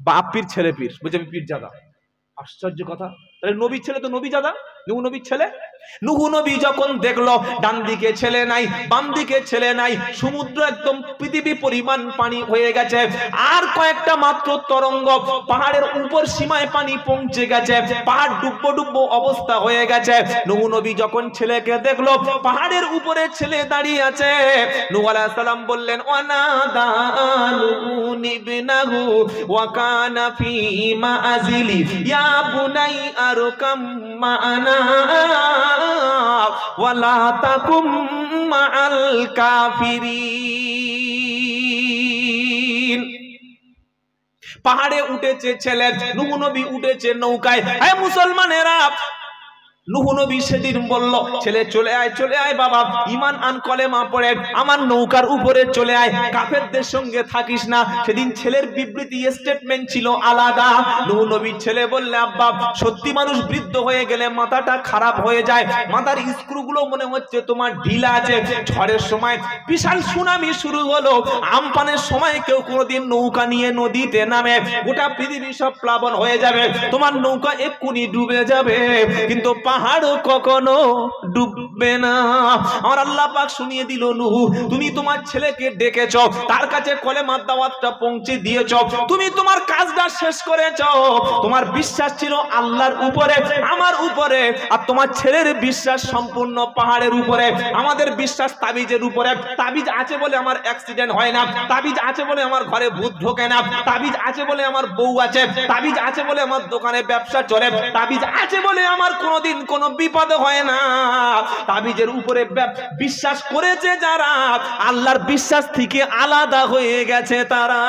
বাপ পীর ছেলে পীর, বলছে আমি পীরজাদা। আশ্চর্য কথা, তাহলে নবীর ছেলে তো নবীজাদা, নূহ নবীর ছেলে। নূহ নবী যখন দেখলো ডান দিকে ছেলে নাই, বাম দিকে ছেলে নাই, সমুদ্র একদম পৃথিবী পরিমাণ পানি হয়ে গেছে, আর কয়েকটা মাত্র তরঙ্গ, পাহাড়ের উপর সীমায় পানি পৌঁছে গেছে, পাহাড় ডুববো ডুববো অবস্থা হয়ে গেছে। নূহ নবী যখন ছেলেকে দেখলো পাহাড়ের উপরে ছেলে দাঁড়িয়ে আছে, নূহ আলাইহিস সালাম বললেন ওয়ানাদা নূহ ইবনাহু ওয়া কানা ফি মাআজিলি ইয়া বুনাই আরকাম মা'ানা ওয়ালা তাকুম মা'আল কাফিরিন। পাহাড়ে উঠেছে ছেলে, নূহ নবী উঠেছে নৌকায়। হে মুসলমানেরা, নূহ নবী সেদিন বলল ছেলে চলে আয়, চলে আয় বাবা, ঈমান আন, কলেমা পড়ে আমার নৌকার উপরে চলে আয়, কাফেরদের সঙ্গে থাকিস না। সেদিন ছেলের বিবৃতি স্টেটমেন্ট ছিল আলাদা। নূহ নবীর ছেলে বললে আব্বা সত্যি মানুষ বৃদ্ধ হয়ে গেলে মাথাটা খারাপ হয়ে যায়, মাথার স্ক্রুগুলো মনে হচ্ছে তোমার ঢিলা আছে। ঝড়ের সময় বিশাল সুনামি শুরু হলো, আমপানের সময় কেউ কোনোদিন নৌকা নিয়ে নদীতে নামে, গোটা পৃথিবী সব প্লাবন হয়ে যাবে, তোমার নৌকা এক্ষুনি ডুবে যাবে, কিন্তু পাহাড় কখনো ডুববে না। আমার আল্লাহ পাক শুনিয়ে দিল নূহ তুমি তোমার ছেলেকে ডেকেছো, তার কাছে কলেমার দাওয়াতটা পৌঁছে দিয়েছো, তুমি তোমার কাজটা শেষ করেছো। তোমার বিশ্বাস ছিল আল্লাহর উপরে, আমার উপরে, আর তোমার ছেলের বিশ্বাস সম্পূর্ণ পাহাড়ের উপরে। আমাদের বিশ্বাস তাবিজের উপরে। তাবিজ আছে বলে আমার অ্যাক্সিডেন্ট হয় না, তাবিজ আছে বলে আমার ঘরে ভূত ঢোকে না, তাবিজ আছে বলে আমার বউ আছে, তাবিজ আছে বলে আমার দোকানে ব্যবসা চলে, তাবিজ আছে বলে আমার কোনোদিন কোনো বিপদ হয় না। তাবিজের উপরে বিশ্বাস করেছে যারা, আল্লাহর বিশ্বাস থেকে আলাদা হয়ে গেছে তারা।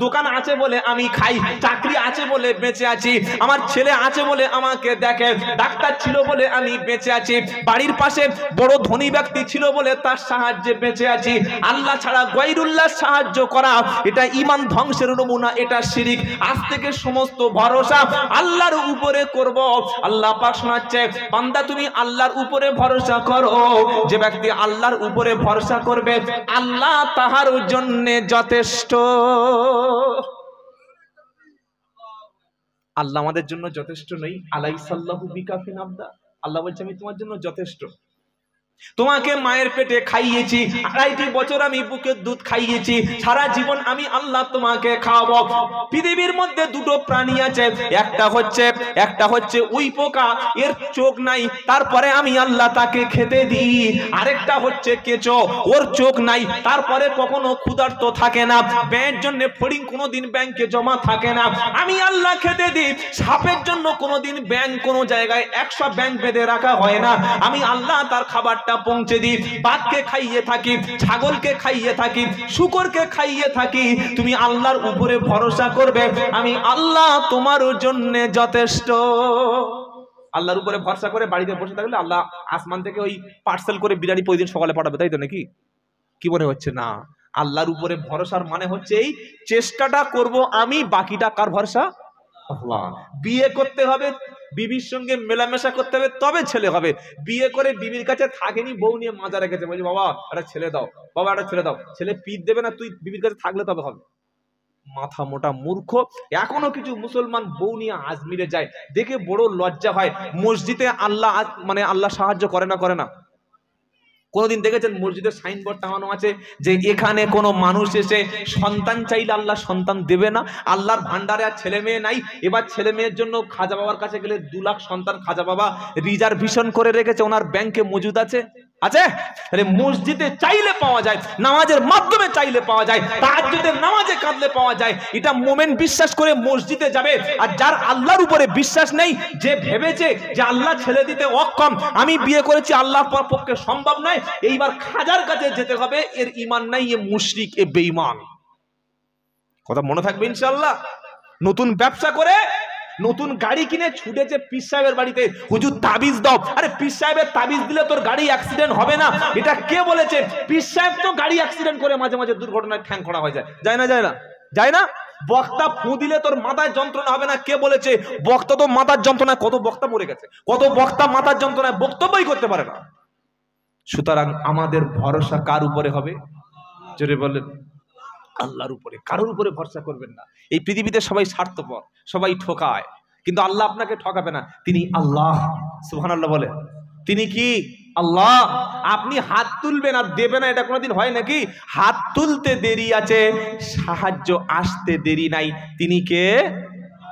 দোকান আছে বলে আমি খাই, চাকরি আছে বলে বেঁচে আছি, আমার ছেলে আছে বলে আমাকে দেখে, ডাক্তার ছিল বলে আমি বেঁচে আছি, বাড়ির পাশে বড় ধনী ব্যক্তি ছিল বলে তার সাহায্যে বেঁচে আছি। আল্লাহ ছাড়া গায়রুল্লাহ সাহায্য করা এটা ঈমান ধ্বংসের নমুনা, এটা শিরিক। আজ থেকে সমস্ত ভরসা আল্লাহর উপরে করব। আল্লাহ পাক শোনাচ্ছে বান্দা তুমি আল্লাহর উপরে ভরসা করো, যে ব্যক্তি আল্লাহর উপরে ভরসা করবে আল্লাহ তাহার জন্য যথেষ্ট। আল্লাহ আমাদের জন্য যথেষ্ট নই? আলাইসাল্লাহু বিকাফিন আবদা, আল্লাহ বলছে আমি তোমার জন্য যথেষ্ট। তোমাকে মায়ের পেটে খাইয়েছি, 2.5 বছর আমি বুকের দুধ খাইয়েছি, সারা জীবন আমি আল্লাহ তোমাকে খাওয়াবো। পৃথিবীর মধ্যে দুটো প্রাণী আছে, একটা হচ্ছে উই পোকা, এর চোখ নাই, তারপরে আমি আল্লাহ তাকে খেতে দিই। আরেকটা হচ্ছে কেঁচো, ওর চোখ নাই, তারপরে কখনো ক্ষুধার্ত থাকে না, ব্যাংকের জন্য ফড়িং কোনোদিন ব্যাংকে জমা থাকে না, আমি আল্লাহ খেতে দিই। সাপের জন্য কোনোদিন ব্যাংক কোনো জায়গায় 100 ব্যাংক বেঁধে রাখা হয় না, আমি আল্লাহ তার খাবারটা পৌঁছে দিই। বাঘকে খাইয়ে থাকি, ছাগলকে খাইয়ে থাকি, শূকরকে খাইয়ে থাকি। তুমি আল্লাহর উপরে ভরসা করবে, আমি আল্লাহ তোমার জন্য যথেষ্ট। আল্লাহর উপরে ভরসা করে বাড়িতে বসে থাকলে আল্লাহ আসমান থেকে ওই পার্সেল করে বিরিয়ানি প্রতিদিন সকালে পাঠাবে, তাই তো নাকি? কি মনে হচ্ছে? না, আল্লাহর উপরে ভরসার মানে হচ্ছে এই চেষ্টাটা করব আমি, বাকিটা কার ভরসা? আল্লাহ। বিয়ে করতে হবে, বিবির সঙ্গে মেলামেশা করতে হবে, তবে ছেলে হবে। বিয়ে করে বিবির কাছে থাকেনি, বউ নিয়ে মাজা রেখেছে, বলছি বাবা একটা ছেলে দাও, বাবা একটা ছেলে দাও, ছেলে পিঠ দেবে না, তুই বিবির কাছে থাকলে তবে হবে। মাথা মোটা মূর্খ। এখনো কিছু মুসলমান বউ নিয়ে আজমিরে যায়, দেখে বড় লজ্জা হয়। মসজিদে আল্লাহ মানে আল্লাহ সাহায্য করে না, করে না? কোনদিন দেখেছেন মসজিদের সাইনবোর্ড টাঙানো আছে যে এখানে কোনো মানুষ এসে সন্তান চাইলে আল্লাহ সন্তান দেবে না? আল্লাহর ভান্ডারে আর ছেলে মেয়ে নাই, এবার ছেলে মেয়ের জন্য খাজা বাবার কাছে গেলে 2 লাখ সন্তান খাজা বাবা রিজার্ভেশন করে রেখেছে, ওনার ব্যাংকে মজুদ আছে। মসজিদে চাইলে পাওয়া যায়, নামাজের মাধ্যমে চাইলে পাওয়া যায়, তাহাজ্জুদের নামাজে কাঁদলে পাওয়া যায়। এটা মোমেন বিশ্বাস করে মসজিদে যাবে। আর যার আল্লাহর উপরে বিশ্বাস নেই, যে ভেবেছে যে আল্লাহ ছেলে দিতে অক্ষম, আমি বিয়ে করেছি আল্লাহর পক্ষে সম্ভব নয়, এইবার খাজার কাছে যেতে হবে, এর ঈমান নাই, এ মুশরিক, এ বেঈমান। কথা মনে থাকবে ইনশাআল্লাহ। নতুন ব্যবসা করে, নতুন গাড়ি কিনে ছুটেছে পীর সাহেবের বাড়িতে, হুজুর তাবিজ দাও। আরে পীর সাহেবের তাবিজ দিলে তোর গাড়ি অ্যাক্সিডেন্ট হবে না, এটা কে বলেছে? পীর সাহেব তো গাড়ি অ্যাক্সিডেন্ট করে মাঝে মাঝে দুর্ঘটনায় ঠ্যাং খোঁড়া হয়ে যায়, যায় না? যায় না? যায় না? বক্তা ফু দিলে তোর মাথায় যন্ত্রণা হবে না, কে বলেছে? বক্তা তো মাথার যন্ত্রণায়, কত বক্তা মরে গেছে, কত বক্তা মাথার যন্ত্রণায় বক্তব্যই করতে পারে না। সুতরাং আমাদের ভরসা কার উপরে হবে? জোরে বলেন। আল্লাহর উপরে, কারোর উপরে ভরসা করবেন না। এই পৃথিবীতে সবাই স্বার্থপর, সবাই ঠকায়, কিন্তু আল্লাহ আপনাকে ঠকাবে না। তিনি আল্লাহ, সুবহানাল্লাহ বলে। তিনি কি? আল্লাহ। আপনি হাত তুলবেন আর দেবে না, এটা কোনোদিন হয় নাকি? হাত তুলতে দেরি আছে, সাহায্য আসতে দেরি নাই। তিনি কে?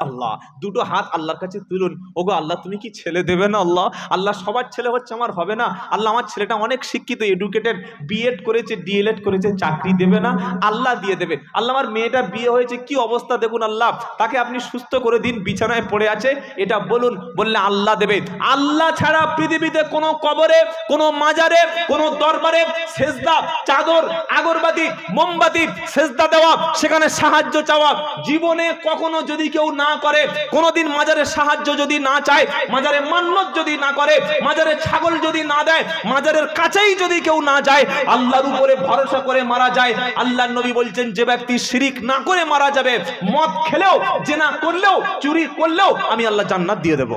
আল্লাহ। দুটো হাত আল্লাহর কাছে তুলুন। ওগো আল্লাহ, তুমি কি ছেলে দেবে না? আল্লাহ, আল্লাহ সবার ছেলে হচ্ছে, আমার হবে না। আল্লাহ, আমার ছেলেটা অনেক শিক্ষিত, এডুকেটেড, বিএড করেছে, ডিএলএড করেছে, চাকরি দেবে না? আল্লাহ দিয়ে দেবে। আল্লাহ, আমার মেয়েটা বিয়ে হয়েছে, কি অবস্থা দেখুন আল্লাহ, তাকে আপনি সুস্থ করে দিন, বিছানায় পড়ে আছে, এটা বলুন। বললে আল্লাহ দেবে। আল্লাহ ছাড়া পৃথিবীতে কোনো কবরে, কোনো মাজারে, কোনো দরবারে সেজদা, চাদর, আগরবাতি, মোমবাতি, সেজদা দেওয়া, সেখানে সাহায্য চাওয়া জীবনে কখনো যদি কেউ না করে, কোনদিন মাজারে সাহায্য যদি না চায়, মাজারে মান্নত যদি না করে, মাজারে ছাগল যদি না দেয়, মাজারের কাছেই যদি কেউ না যায়, আল্লাহর উপরে ভরসা করে মারা যায়, আল্লাহর নবী বলছেন যে ব্যক্তি শিরিক না করে মারা যাবে, মদ খেলেও, জিনা করলেও, চুরি করলেও আমি আল্লাহ জান্নাত দিয়ে দেব।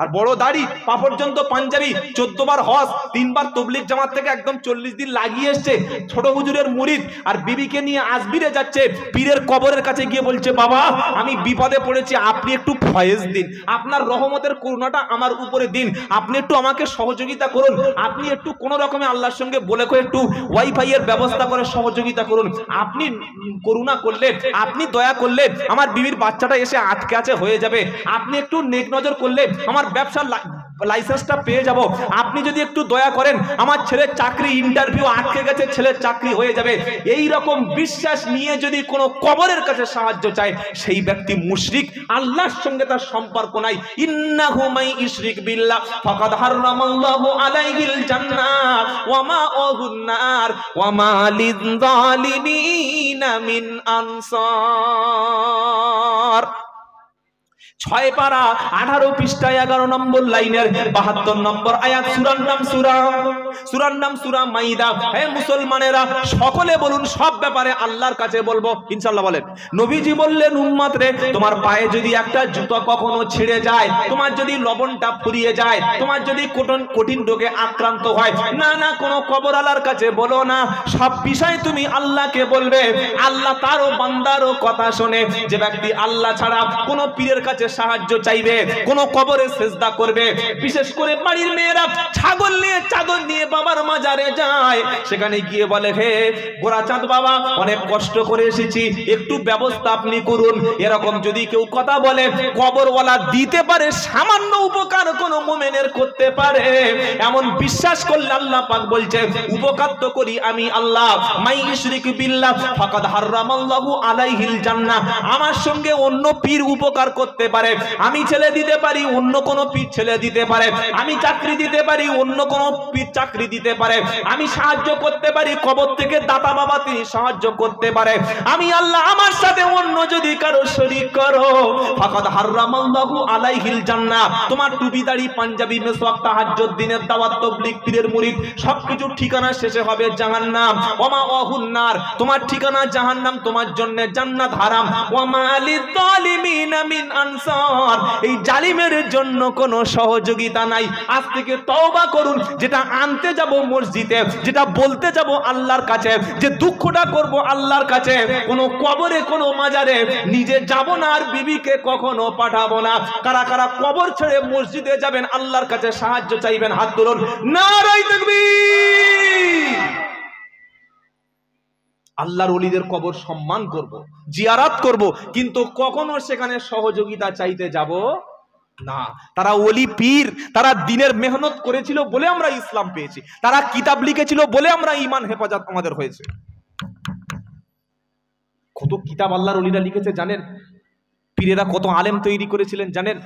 আর বড় দাড়ি, পা পর্যন্ত পাঞ্জাবি, 14 বার হজ, 3 বার তবলিগ জামাত থেকে একদম 40 দিন লাগিয়ে এসছে, ছোট হুজুরের মুরিদ, আর বিবিকে নিয়ে আজমিরে যাচ্ছে, পীরের কবরের কাছে গিয়ে বলছে, বাবা আমি বিপদে পড়েছি, আপনি একটু ফয়েজ দিন, আপনার রহমতের করুণাটা আমার উপরে দিন, আপনি একটু আমাকে সহযোগিতা করুন, আপনি একটু কোন রকমে আল্লাহর সঙ্গে বলে করে একটু ওয়াইফাই এর ব্যবস্থা করে সহযোগিতা করুন, আপনি করুণা করলে, আপনি দয়া করলে আমার বিবির বাচ্চাটা এসে আটকে আছে হয়ে যাবে, আপনি একটু নেক নজর করলে আমার ব্যবসার লাইসেন্সটা পেয়ে যাব, আপনি যদি একটু দয়া করেন আমার ছেলের চাকরি ইন্টারভিউ আটকে গেছে, ছেলের চাকরি হয়ে যাবে। এই রকম বিশ্বাস নিয়ে যদি কোনো কবরের কাছে সাহায্য চায়, সেই ব্যক্তি মুশরিক, আল্লাহর সঙ্গে তার সম্পর্ক নাই। ইন্নাহু মাই ইশরিক বিল্লাহ ফাকাদ হারামাল্লাহু আলাইহিল জান্নাহ ওয়া মাআহুন নার ওয়া মা লিয-যালিমিনা মিন আনসার। 6 পারা 18 পৃষ্ঠায় 11 নম্বর লাইনের 72 নম্বর আয়াত। সূরার নাম সূরা মাইদা। হে মুসলমানেরা, সকলে বলুন, সব ব্যাপারে আল্লাহর কাছে বলবো ইনশাআল্লাহ। বলেন, নবীজি বললেন, উম্মত রে, তোমার পায়ে যদি একটা জুতো কখনো ছিঁড়ে যায়, তোমার যদি লবণটা ফুরিয়ে যায়, তোমার যদি কঠিন রোগে আক্রান্ত হয়, না কোনো কবরওয়ালার কাছে বলো না, সব বিষয় তুমি আল্লাহকে বলবে। আল্লাহ তারও বান্দারও কথা শোনে। যে ব্যক্তি আল্লাহ ছাড়া কোনো পীরের কাছে সাহায্য চাইবে, কোন কবরে সেজদা করবে, বিশেষ করে বাড়ির মেয়েরা ছাগল নিয়ে, চাদর নিয়ে বাবার মাজারে যায়, সেখানে গিয়ে বলে, হে গোরাচাঁদ বাবা, অনেক কষ্ট করে এসেছি, একটু ব্যবস্থা আপনি করুন। এরকম যদি কেউ কথা বলে, কবরওয়ালা দিতে পারে, সামান্য উপকার কোন মুমিনের করতে পারে, এমন বিশ্বাস করলে আল্লাহ পাক বলছে, উপকার তো করি আমি আল্লাহ। মাই ইশরিক বিল্লাহ ফাকাদ হারামাল্লাহু আলাইহিল জান্নাহ। আমার সঙ্গে অন্য পীর উপকার করতে পারে, আমি ছেলে দিতে পারি, অন্য কোন পীর ছেলে দিতে পারে, আমি চাকরি দিতে পারি, অন্য কোন পীর চাকরি দিতে পারে, আমি সাহায্য করতে পারি, কবর থেকে দাতা বাবা তিনি সাহায্য করতে পারে, আমি আল্লাহ। আমার সাথে অন্য যদি কারো শরীক করো, ফাকাদ হারামাল্লাহু আলাইহিল জান্নাহ। তোমার টুপি দাড়ি, পাঞ্জাবি, মেসওয়াক, তাহাজ্জুদ, দিনের দাওয়াত, তাবলীগ, পীরের মুরিদ, সবকিছুর ঠিকানা শেষে হবে জাহান্নাম। ওয়া মাআহুন নার, তোমার ঠিকানা জাহান্নাম, তোমার জন্য জান্নাত হারাম। ওয়া মা লিয-যালিমিনা মিন আনসার, এই জালিমের জন্য কোনো সহযোগিতা নাই। আজ থেকে তওবা করুন। যেটা আনতে যাব মসজিদে, যেটা বলতে যাব আল্লাহর কাছে, যে দুঃখটা করব আল্লাহর কাছে, কোনো কবরে, কোনো মাজারে নিজে যাব না, আর বিবিকে কখনো পাঠাবো না। কারা কারা কবর ছেড়ে মসজিদে যাবেন, আল্লাহর কাছে সাহায্য চাইবেন? হাত তুলুন। নারায়ে তাকবীর। আল্লাহর ওলিদের কবর সম্মান করব, জিয়ারাত করব, কিন্তু কখনো সেখানে সহযোগিতা চাইতে যাব না। তারা ওলি পীর, তারা দিনের মেহনত করেছিল বলে আমরা ইসলাম পেয়েছি, তারা কিতাব লিখেছিল বলে আমরা ঈমান হেফাজত আমাদের হয়েছে। কত কিতাব আল্লাহর ওলিরা লিখেছে জানেন? পীরেরা কত আলেম তৈরি করেছিলেন জানেন?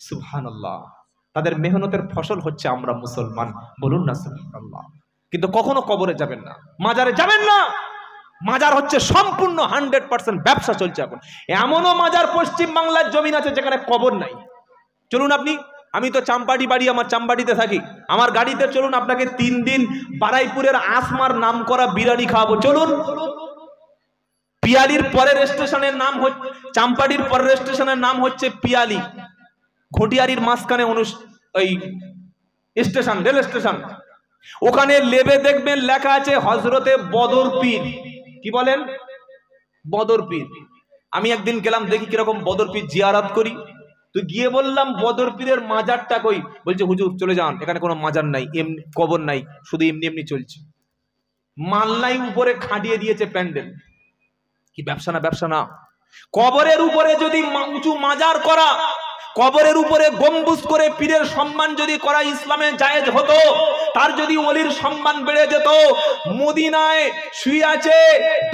সুবহানাল্লাহ। তাদের মেহনতের ফসল হচ্ছে আমরা মুসলমান, বলুন না সুবহানাল্লাহ। কিন্তু কখনো কবরে যাবেন না, মাজারে যাবেন না। মাজার হচ্ছে সম্পূর্ণ 100% ব্যবসা চলছে এখন। এমনও মাজার পশ্চিম বাংলার জমিন আছে যেখানে কবর নাই। চলুন আপনি, আমি তো চাম্পাটি বাড়ি, আমার চাম্পাটিতে থাকি, আমার গাড়িতে চলুন, আপনাকে 3 দিন বারাইপুরের আসমার নাম করা বিরিয়ানি খাওয়াবো। চলুন। পিয়ালির পরের স্টেশনের নাম হচ্ছে, চাম্পাটির পরের স্টেশনের নাম হচ্ছে পিয়ালি, ঘটিয়ারির মাঝখানে ওই স্টেশন, রেল স্টেশন। ওখানে লেবে দেখবেন লেখা আছে হযরতে বদর পীর। কি বলেন? বদর পীর। আমি একদিন গেলাম, দেখি কিরকম বদর পীর জিয়ারত করি। তো গিয়ে বললাম বদর পীরের মাজারটা কই? বলছে হুজুর চলে যান, এখানে কোনো মাজার নাই, এমনি কবর নাই, শুধু এমনি এমনি চলছে। মাল্লাই উপরে খাটিয়ে দিয়েছে প্যান্ডেল। কি ব্যবসা না ব্যবসা না? কবরের উপরে যদি উঁচু মাজার করা, কবরের উপরে গম্বুজ করে পীরের সম্মান যদি করা ইসলামে জায়েজ হতো, তার যদি ওলির সম্মান বেড়ে যেত। মদিনায় শুয়ে আছে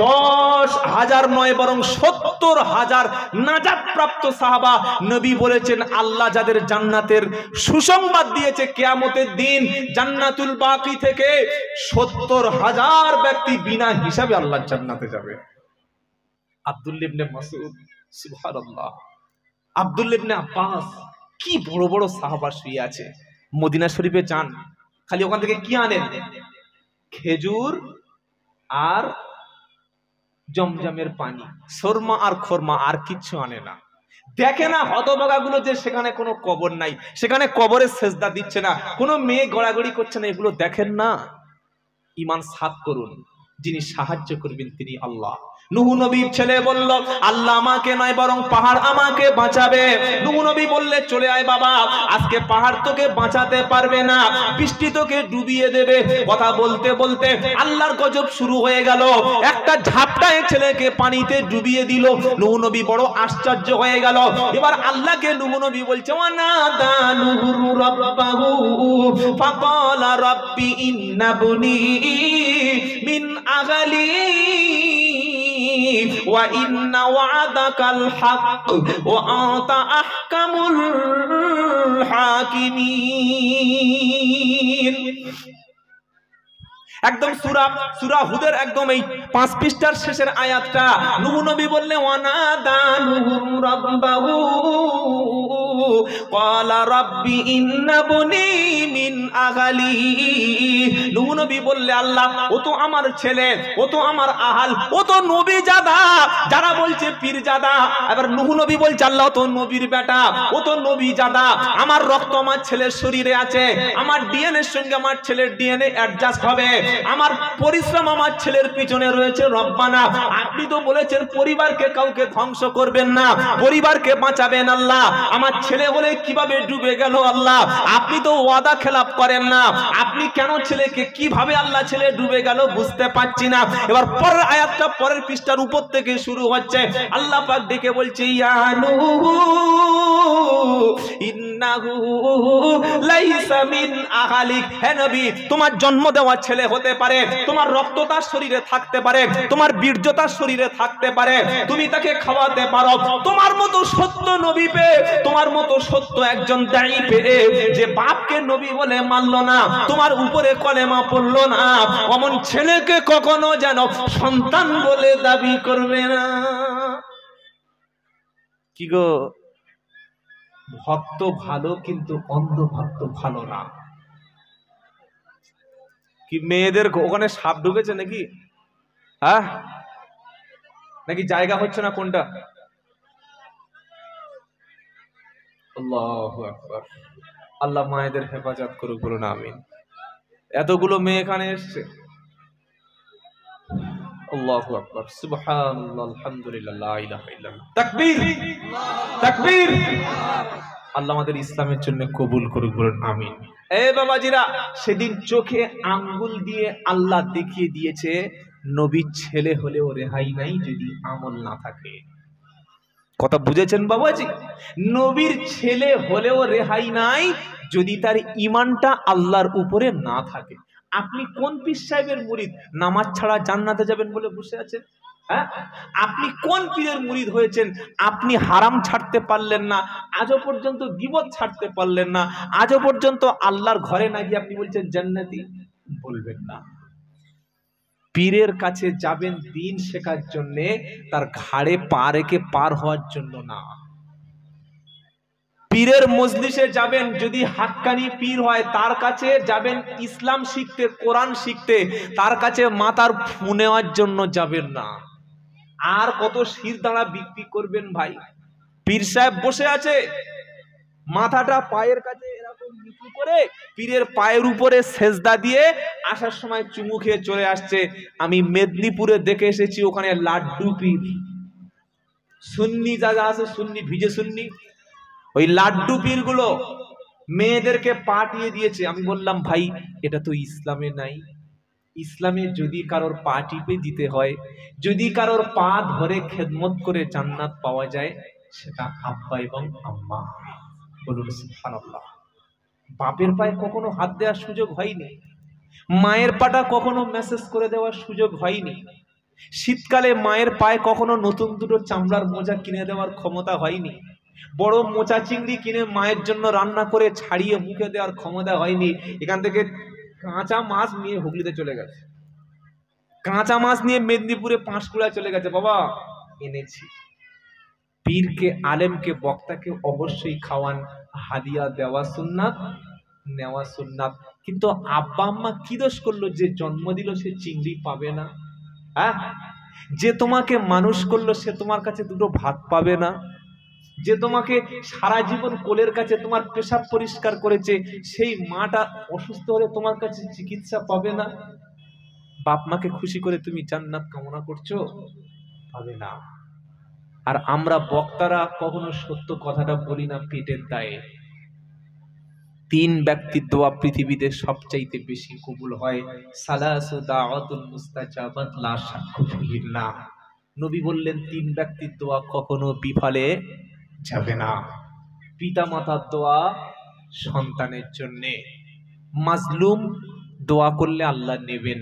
10,000 নয় বরং 70,000 নাজাত প্রাপ্ত সাহাবা। নবী বলেছেন আল্লাহ যাদের জান্নাতের সুসংবাদ দিয়েছে, কিয়ামতের দিন জান্নাতুল বাকি থেকে 70,000 ব্যক্তি বিনা হিসাবে আল্লাহর জান্নাতে যাবে। আব্দুল্লাহ ইবনে মাসউদ, সুবহানাল্লাহ, আব্দুল্লাহ ইবনে আব্বাস, কি বড় বড় সাহাবা শুয়ে আছে। মদিনা শরীফে যান, খালি ওখান থেকে কি আনেন? খেজুর আর জমজমের পানি, শর্মা আর খোরমা, আর কিচ্ছু আনে না। দেখে না হতভাগাগুলো যে সেখানে কোনো কবর নাই, সেখানে কবরের সেজদা দিচ্ছে না, কোনো মেয়ে গড়াগড়ি করছে না, এগুলো দেখেন না। ঈমান সাফ করুন, যিনি সাহায্য করবেন তিনি আল্লাহ। নূহ নবীর ছেলে বলল আল্লাহ আমাকে নয় বরং পাহাড় আমাকে বাঁচাবে। নূহ নবী বললে চলে আয় বাবা, আজকে পাহাড় তোকে বাঁচাতে পারবে না, বৃষ্টি তোকে ডুবিয়ে দেবে। কথা বলতে বলতে আল্লাহর গজব শুরু হয়ে গেল, একটা ঝাপটায় ছেলেকে পানিতে ডুবিয়ে দিল। নূহ নবী বড় আশ্চর্য হয়ে গেল। এবার আল্লাহকে নূহ নবী বলছে ওয়ানাদা নূহু রাব্বাহু ফাকালা রাব্বি ইন্নাবনি মিন আগালি ওয়া ইন্না ওয়াদাকাল হক ওয়া আনতা আহকামুল হাকিমিন। একদম সূরা হুদের একদম এই 5 পৃষ্ঠার শেষের আয়াতটা। নূহ নবী বললে ওয়ানাদা নূহু রাব্বাহু ক্বালা রাব্বি ইন্নাবনি মিন আগালি। নূহ নবী বললে আল্লাহ ও তো আমার ছেলে, ও তো আমার আহাল, ও তো নবী জাদা, যারা বলছে পীর জাদা। এবার নূহ নবী বলছে আল্লাহ তো নবীর বেটা, ও তো নবী জাদা, আমার রক্ত আমার ছেলের শরীরে আছে, আমার ডিএনএ এর সঙ্গে আমার ছেলের ডিএনএ অ্যাডজাস্ট হবে, আমার পরিশ্রম আমার ছেলের পিছনে রয়েছে। রব্বানা আপনি তো বলেছেন পরিবারকে কাউকে ধ্বংস করবেন না, পরিবারকে বাঁচাবেন আল্লাহ। আমার ছেলে হলে কিভাবে ডুবে গেল আল্লাহ, আপনি তো ওয়াদা খেলাপ করেন না, আপনি কেন ছেলেকে, কিভাবে আল্লাহ ছেলে ডুবে গেল বুঝতে পারছি না। এবার পরের আয়াতটা পরের পৃষ্ঠার উপর থেকে শুরু হচ্ছে। আল্লাহ পাক ডেকে বলছে ইয়া নূহু ইন্নাহু লাইসা মিন আহালিক। হে নবী তোমার জন্ম দেওয়া ছেলে হতে পারে, তোমার রক্ত তার শরীরে থাকতে পারে, তোমার বীর্য তার শরীরে থাকতে পারে, তুমি তাকে খাওয়াতে পারো। তোমার মতো সত্য নবী পেয়ে, তোমার মতো সত্য একজন দায়ী পেয়ে যে বাপকে নবী বলে মানল না, তোমার উপরে কলেমা পড়লো না, অমন ছেলেকে কখনো যেন সন্তান বলে দাবি করবে না। কি গো, ভক্ত ভালো কিন্তু অন্ধ ভক্ত ভালো না। কি মেয়েদের ওখানে সাপ ঢুকেছে নাকি? হ্যাঁ নাকি জায়গা হচ্ছে না কোনটা? আল্লাহু আকবার। আল্লাহ মায়েদের হেফাজত করুক, বলুন আমিন। এতগুলো মেয়ে এখানে এসছে, আল্লাহু আকবার, সুবহানাল্লাহ, আলহামদুলিল্লাহ, লা ইলাহা ইল্লাল্লাহ, তাকবীর তাকবীর। আল্লাহ আমাদের ইসলামের জন্য কবুল করুক, বলুন আমিন। এ বাবাজিরা, সেদিন চোখে আঙ্গুল দিয়ে আল্লাহ দেখিয়ে দিয়েছে নবীর ছেলে হলেও রেহাই নাই যদি আমল না থাকে। কথা বুঝেছেন বাবাজি? নবীর ছেলে হলেও রেহাই নাই যদি তার ঈমানটা আল্লাহর উপরে না থাকে। আপনি কোন পীর সাহেবের মুরিদ নামাজ ছাড়া জান্নাতে যাবেন বলে বসে আছেন? হ্যাঁ, আপনি কোন পীরের মুরিদ হয়েছেন আপনি হারাম ছাড়তে পারলেন না, আজও পর্যন্ত গীবত ছাড়তে পারলেন না, আজও পর্যন্ত আল্লাহর ঘরে না গিয়ে আপনি বলছেন জান্নাতি? বলবেন না। পীরের কাছে যাবেন দিন শেখার জন্য, তার ঘাড়ে পা রেখে পার হওয়ার জন্য না। পীরের মজলিসে যাবেন যদি হাক্কানি পীর হয়, তার কাছে যাবেন ইসলাম শিখতে, কোরআন শিখতে, তার কাছে মাথার ফু নেওয়ার জন্য যাবেন না। আর কত শির দাঁড়া বিক্রি করবেন ভাই? পীর সাহেব বসে আছে, মাথাটা পায়ের কাছে এরকম নিচু করে পীরের পায়ের উপরে সেজদা দিয়ে আসার সময় চুমু খেয়ে চলে আসছে। আমি মেদিনীপুরে দেখে এসেছি, ওখানে লাড্ডু পীর, সুন্নি যারা আছে, সুন্নি ভিজে সুন্নি, ওই লাড্ডু পীর গুলো মেয়েদেরকে পাঠিয়ে দিয়েছে। আমি বললাম ভাই এটা তো ইসলামে নাই। ইসলামে যদি কারোর পা টিপে দিতে হয়, যদি কারোর পা ধরে খেদমত করে জান্নাত পাওয়া যায়, সেটা আব্বা এবং আম্মা। বলুন সুবহানাল্লাহ। বাপের পায়ে কখনো হাত দেওয়ার সুযোগ হয়নি, মায়ের পাটা কখনো মেসেজ করে দেওয়ার সুযোগ হয়নি, শীতকালে মায়ের পায়ে কখনো নতুন দুটো চামড়ার মোজা কিনে দেওয়ার ক্ষমতা হয়নি, বড় মোচা চিংড়ি কিনে মায়ের জন্য রান্না করে ছাড়িয়ে মুখে দেওয়ার ক্ষমতা হয়নি। এখান থেকে কাঁচা মাছ নিয়ে হুগলিতে চলে গেছে, কাঁচা মাছ নিয়ে মেদিনীপুরে পাঁশকুড়া চলে গেছে, বাবা এনেছি। পীরকে, আলেমকে, বক্তাকে অবশ্যই খাওয়ান, হাদিয়া দেওয়া সুন্নাত, নেওয়া সুন্নাত। কিন্তু আব্বা আম্মা কি দোষ করলো যে জন্ম দিল সে চিংড়ি পাবে না? হ্যাঁ, যে তোমাকে মানুষ করলো সে তোমার কাছে দুটো ভাত পাবে না? যে তোমাকে সারা জীবন কোলের কাছে তোমার পেশাব পরিষ্কার করেছে, সেই মাটা অসুস্থ হলে তোমার কাছে চিকিৎসা পাবে না? বাপ মাকে খুশি করে তুমি জান্নাত কামনা করছো? পাবে না। আর আমরা বক্তারা কখনো সত্য কথাটা বলি না পেটের দায়ে। 3 ব্যক্তির দোয়া পৃথিবীতে সবচাইতে বেশি কবুল হয়। সালাসু দাওয়াতুল মুস্তাজাবাত লা শাক্কু ফিহিন্না। নবী বললেন 3 ব্যক্তির দোয়া কখনো বিফলে যাবে না। পিতা মাতার দোয়া সন্তানের জন্য, মাজলুম দোয়া করলে আল্লাহ নেবেন,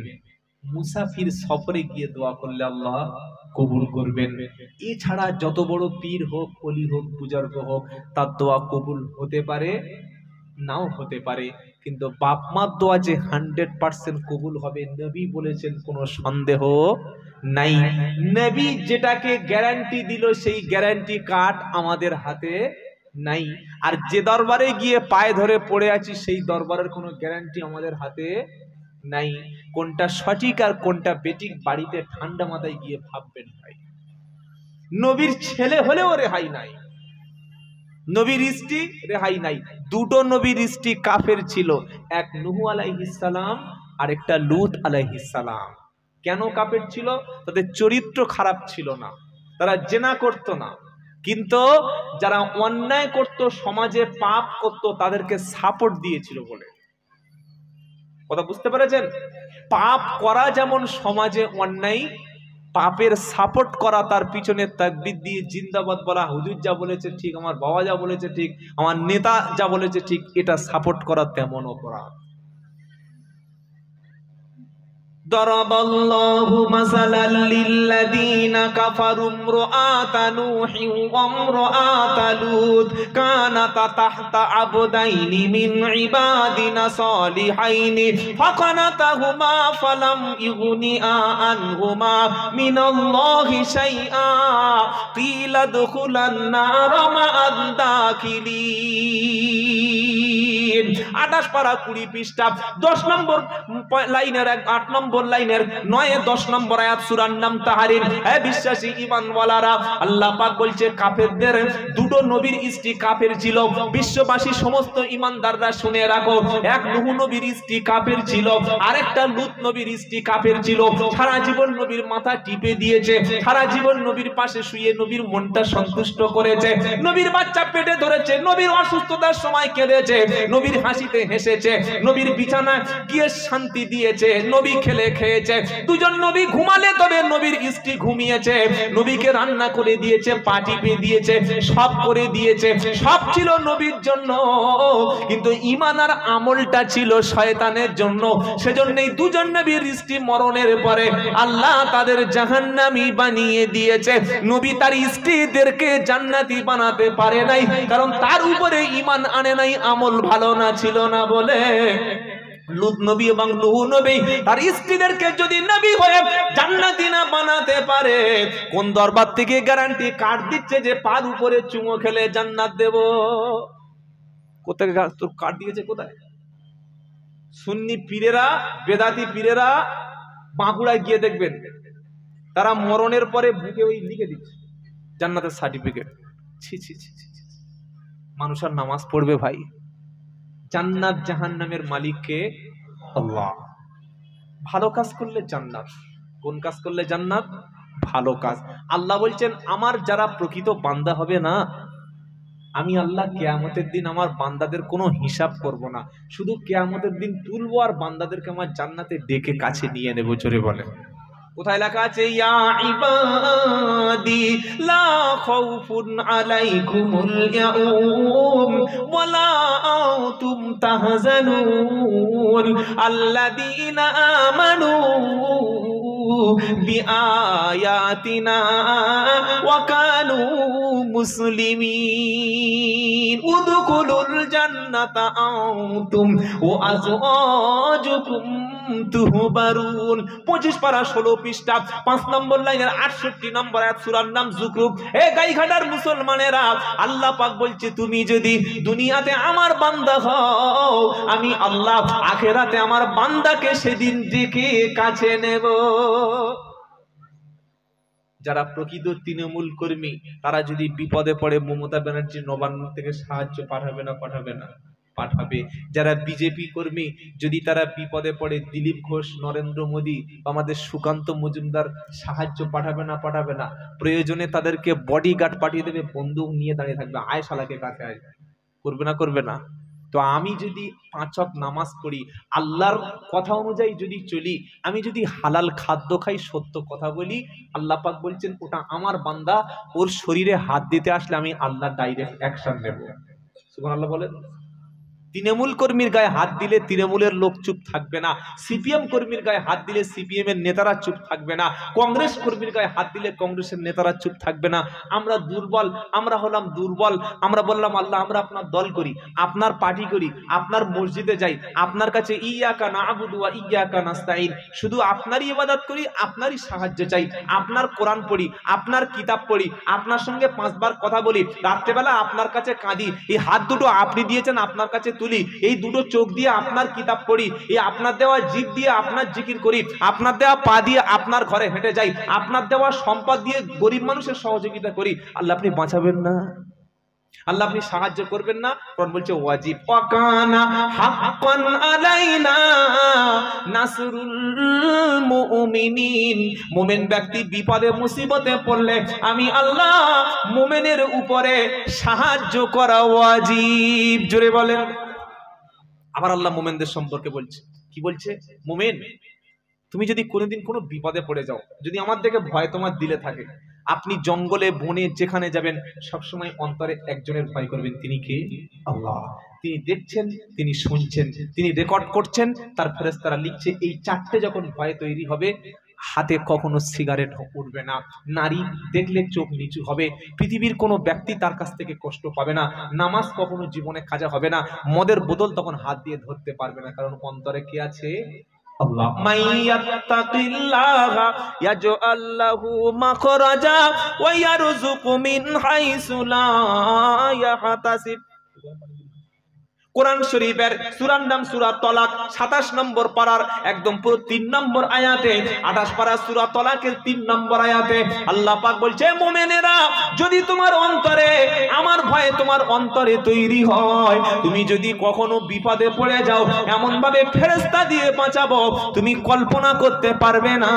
মুসাফির সফরে গিয়ে দোয়া করলে আল্লাহ কবুল করবেন। এছাড়া যত বড় পীর হোক, ওলি হোক, বুজুর্গ হোক, তার দোয়া কবুল হতে পারে, নাও হতে পারে। কিন্তু বাপ মার দোয়া যে 100% কবুল হবে নবী বলেছেন, কোনো সন্দেহ নাই। নবী যেটাকে গ্যারান্টি দিল সেই গ্যারান্টি কার্ড আমাদের হাতে নাই। আর যে দরবারে গিয়ে পায়ে ধরে পড়ে আছি সেই দরবারের কোনো গ্যারান্টি আমাদের হাতে নাই। কোনটা সঠিক আর কোনটা বেঠিক বাড়িতে ঠান্ডা মাথায় গিয়ে ভাববেন ভাই। নবীর ছেলে হলেও রেহাই নাই, নবীর স্ত্রী রেহাই নাই। দুটো নবীর স্ত্রী কাফের ছিল, এক নূহ আলাইহিস সালাম আর একটা লূত আলাইহিস সালাম। কেন কাফের ছিল? তাদের চরিত্র খারাপ ছিল না, তারা জেনা করত না, কিন্তু যারা অন্যায় করত, সমাজে পাপ করত, তাদেরকে সাপোর্ট দিয়েছিল বলে। কথা বুঝতে পেরেছেন? পাপ করা যেমন সমাজে অন্যায়, পাপের সাপোর্ট করা, তার পিছনে তাকবীর দিয়ে জিন্দাবাদ বলা, হুজুর যা বলেছে ঠিক, আমার বাবা যা বলেছে ঠিক, আমার নেতা যা বলেছে ঠিক, এটা সাপোর্ট করা তেমন অপরাধ। দরাবাল্লাহু মাসালাল লিল্লাযীনা কাফারু ইমরাআতা নূহিন ওয়া ইমরাআতা লূত কানাতা তাহতা আবদাইনি মিন ইবাদিনা সালিহাইনি ফাকানাতাহুমা ফালাম ইগনিআ আনহুমা মিনাল্লাহি শাইআ কিলা দুখুলান নারা মা'আদ দাখিলিন। 28 পারা 20 পৃষ্ঠা 10 নম্বর লাইনের 8 নম্বর লাইনের 9-10 নম্বর আয়াত সূরার নাম তাহরিম। হে বিশ্বাসী ঈমানওয়ালারা, আল্লাহ পাক বলছে কাফেরদের দুটো নবীর স্ত্রী কাফের ছিল। বিশ্ববাসী সমস্ত ঈমানদাররা শুনে রাখো, এক নূহ নবীর স্ত্রী কাফের ছিল, আরেকটা লূত নবীর স্ত্রী কাফের ছিল। সারা জীবন নবীর মাথা টিপে দিয়েছে, সারা জীবন নবীর পাশে শুয়ে নবীর মনটা সন্তুষ্ট করেছে, নবীর বাচ্চা পেটে ধরেছে, নবীর অসুস্থতার সময় কেঁদেছে, নবীর হাসিতে হেসেছে, নবীর বিছানায় গিয়ে শান্তি দিয়েছে, নবী খেলে খেয়েছে। দুজন নবী ঘুমালে তবে নবীর স্ত্রী ঘুমিয়েছে, নবীকে রান্না করে দিয়েছে, পা টিপে দিয়েছে, সব করে দিয়েছে, সব ছিল নবীর জন্য। কিন্তু ঈমান আর আমলটা ছিল শয়তানের জন্য। সেজন্যই দুজন নবীর স্ত্রী মরণের পরে আল্লাহ তাদের জাহান্নামী বানিয়ে দিয়েছে। নবী তার স্ত্রীদেরকে জান্নাতি বানাতে পারে নাই, কারণ তার উপরে ঈমান আনে নাই, আমল ভালো না ছিল না বলে। লূত নবী এবং নূহ নবী তার স্ত্রীদেরকে যদি নবী হয়ে জান্নাতি না বানাতে পারে, কোন দরবার থেকে গ্যারান্টি কার্ড দিচ্ছে যে পার উপরে চুমো খেলে জান্নাত দেব? কোথায় তোর কার্ড দিয়েছে? কোথায়? সুন্নি পীরেরা, বেদাতি পীরেরা বাঁকুড়ায় গিয়ে দেখবেন, তারা মরণের পরে বুকে ওই লিখে দিচ্ছে জান্নাতের সার্টিফিকেট। ছি ছি ছি ছি, মানুষ আর নামাজ পড়বে ভাই? জান্নাত জাহান্নামের মালিক কে? আল্লাহ। ভালো কাজ করলে জান্নাত। কোন কাজ করলে জান্নাত? ভালো কাজ। আল্লাহ বলছেন আমার যারা প্রকৃত বান্দা হবে না, আমি আল্লাহ কিয়ামতের দিন আমার বান্দাদের কোনো হিসাব করব না, শুধু কিয়ামতের দিন তুলবো আর বান্দাদেরকে আমার জান্নাতে ডেকে কাছে নিয়ে নেবো। জোরে বলে। কোথায় লেখা আছে? ইয়া ইবাদি লা খাউফুন আলাইকুমুল ইয়াউম ওয়ালা আনতুম তাহজানুন আল্লাযীনা আমানু বিআয়াতিনা ওয়া কানু মুসলিমিন উদখুলুল জান্নাতা আনতুম ওয়া আজওয়াজুকুম তুহবারুন। 25 পারা 16 পৃষ্ঠা 5 নম্বর লাইনের 68 নম্বর আয়াত, সূরার নাম যুকরুফ। হে গাইঘাটার মুসলমানেরা, আল্লাহ পাক বলছে তুমি যদি দুনিয়াতে আমার বান্দা হও, আমি আল্লাহ আখিরাতে আমার বান্দাকে সেদিন ডেকে কাছে নেব। যারা প্রকৃত তৃণমূল কর্মী তারা যদি বিপদে পড়ে মমতা ব্যানার্জি নবান্ন থেকে সাহায্য পাঠাবে না? পাঠাবে না? পাঠাবে। যারা বিজেপি কর্মী যদি তারা বিপদে পড়ে দিলীপ ঘোষ, নরেন্দ্র মোদী, আমাদের সুকান্ত মজুমদার সাহায্য পাঠাবে না? পাঠাবে না? প্রয়োজনে তাদেরকে বডিগার্ড পাঠিয়ে দেবে, বন্দুক নিয়ে দাঁড়িয়ে থাকবে, আয় শালাকে কাছে আয়। করবে না? করবে না? তো আমি যদি 5 ওয়াক্ত নামাজ পড়ি, আল্লাহর কথা অনুযায়ী যদি চলি, আমি যদি হালাল খাদ্য খাই, সত্য কথা বলি, আল্লাহ পাক বলছেন ওটা আমার বান্দা, ওর শরীরে হাত দিতে আসলে আমি আল্লাহ ডাইরেক্ট অ্যাকশন নেব। সুবহানাল্লাহ বলেন। তৃণমূল কর্মীর গায়ে হাত দিলে তৃণমূলের লোক চুপ থাকবে না, সিপিএম কর্মীর গায়ে হাত দিলে সিপিএম এর নেতারা চুপ থাকবে না, কংগ্রেস কর্মীর গায়ে হাত দিলে কংগ্রেসের নেতারা চুপ থাকবে না। আমরা দুর্বল, আমরা হলাম দুর্বল, আমরা বললাম আল্লাহ আমরা আপনার দল করি, আপনার পার্টি করি, আপনার মসজিদে যাই, আপনার কাছে ইয়াকা না'বুদু ওয়া ইয়াকা নাস্তাঈন, শুধু আপনারই ইবাদত করি, আপনারই সাহায্য চাই, আপনার কোরআন পড়ি, আপনার কিতাব পড়ি, আপনার সঙ্গে 5 বার কথা বলি, রাত্রেবেলা আপনার কাছে কাঁদি, এই হাত দুটো আপনি দিয়েছেন আপনার কাছে তুলি, এই দুটো চোখ দিয়ে আপনার কিতাব পড়ি, এই আপনার দেওয়া জিভ দিয়ে আপনার জিকির করি, আপনার দেওয়া পা দিয়ে আপনার ঘরে হেঁটে যাই, আপনার দেওয়া সম্পদ দিয়ে গরিব মানুষের সহযোগিতা করি। আল্লাহ আপনি বাঁচাবেন না? আল্লাহ আপনি সাহায্য করবেন না? কোরআন বলছে ওয়াজিব ওয়াকানা হাক্কান আলাইনা নাসরুল মুমিনিন। মুমিন ব্যক্তি বিপদে মুসিবতে পড়লে আমি আল্লাহ মুমিনের উপরে সাহায্য করা ওয়াজিব। জোরে বলেন। আবার আল্লাহ মুমিনদের সম্পর্কে বলছে, কি বলছে? মুমিন তুমি যদি কোনোদিন কোনো বিপদে পড়ে যাও, যদি আমার দিকে ভয় তোমার দিলে থাকে, আপনি জঙ্গলে বনে যেখানে যাবেন সবসময় অন্তরে একজনের ভয় করবেন, তিনি কে? আল্লাহ। তিনি দেখছেন, তিনি শুনছেন, তিনি রেকর্ড করছেন, তার ফেরেশতারা লিখছে। এই 4টে যখন ভয় তৈরি হবে, হাতে কখনো সিগারেট উঠবে না, নারী দেখলে চোখ নিচু হবে, পৃথিবীর কোনো ব্যক্তি তার কাছ থেকে কষ্ট পাবে না, নামাজ কখনো জীবনে কাজা হবে না, মদের বোতল তখন হাত দিয়ে ধরতে পারবে না, কারণ অন্তরে কে আছে? আল্লাহ। মাইয়াত্তাকিল্লাহা ইয়াজআল লাহু মাখরাজা ওয়া ইয়ারযুকু মিন হাইসু লা ইয়াহতাসিব। কোরআন শরীফের সূরার নাম সূরা তলাক, 27 নম্বর পারার একদম পুরো 3 নম্বর আয়াতে, 28 পারা সূরা তলাকের 3 নম্বর আয়াতে আল্লাহ পাক বলছে, মুমিনেরা যদি তোমার অন্তরে আমার ভয় তোমার অন্তরে তৈরি হয়, তুমি যদি কখনো বিপদে পড়ে যাও, এমন ভাবে ফেরেশতা দিয়ে বাঁচাবো তুমি কল্পনা করতে পারবে না।